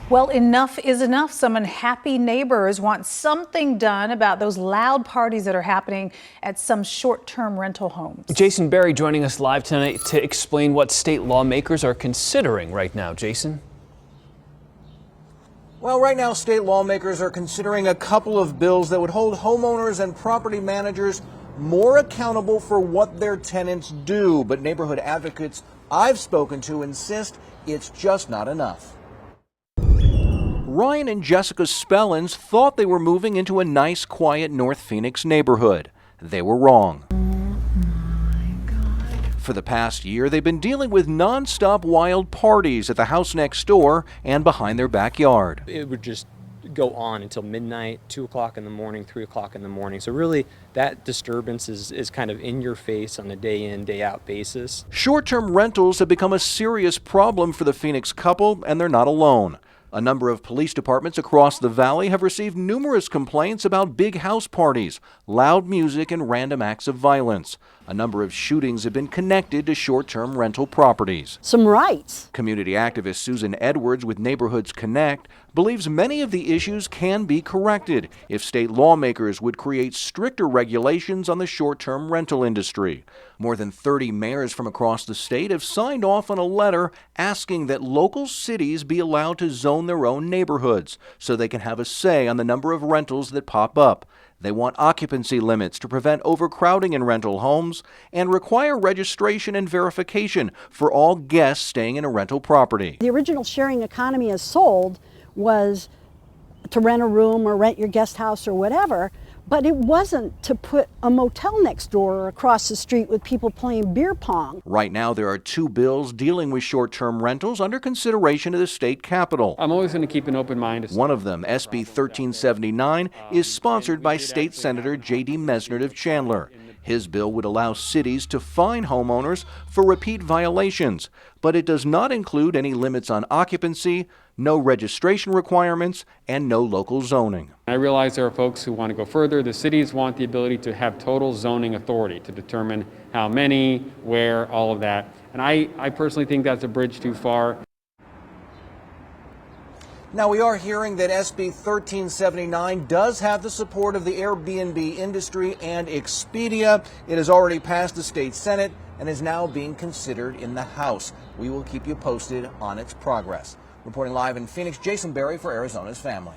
Well, enough is enough. Some unhappy neighbors want something done about those loud parties that are happening at some short-term rental homes. Jason Berry joining us live tonight to explain what state lawmakers are considering right now. Jason? Well, right now, state lawmakers are considering a couple of bills that would hold homeowners and property managers more accountable for what their tenants do. But neighborhood advocates I've spoken to insist it's just not enough. Ryan and Jessica Spellins thought they were moving into a nice, quiet North Phoenix neighborhood. They were wrong. For the past year, they've been dealing with nonstop wild parties at the house next door and behind their backyard. It would just go on until midnight, 2 o'clock in the morning, 3 o'clock in the morning. So really, that disturbance is kind of in your face on a day in, day out basis. Short-term rentals have become a serious problem for the Phoenix couple, and they're not alone. A number of police departments across the valley have received numerous complaints about big house parties, loud music, and random acts of violence. A number of shootings have been connected to short-term rental properties. Some rights. Community activist Susan Edwards with Neighborhoods Connect believes many of the issues can be corrected if state lawmakers would create stricter regulations on the short-term rental industry. More than 30 mayors from across the state have signed off on a letter asking that local cities be allowed to zone their own neighborhoods so they can have a say on the number of rentals that pop up. They want occupancy limits to prevent overcrowding in rental homes and require registration and verification for all guests staying in a rental property. The original sharing economy as sold was to rent a room or rent your guest house or whatever, but it wasn't to put a motel next door or across the street with people playing beer pong. Right now, there are 2 bills dealing with short-term rentals under consideration at the state capitol. I'm always going to keep an open mind. One of them, SB 1379, is sponsored by State Senator J.D. Mesnard of Chandler. His bill would allow cities to fine homeowners for repeat violations, but it does not include any limits on occupancy, no registration requirements, and no local zoning. I realize there are folks who want to go further. The cities want the ability to have total zoning authority to determine how many, where, all of that. And I personally think that's a bridge too far. Now, we are hearing that SB 1379 does have the support of the Airbnb industry and Expedia. It has already passed the state Senate and is now being considered in the House. We will keep you posted on its progress. Reporting live in Phoenix, Jason Berry for Arizona's Family.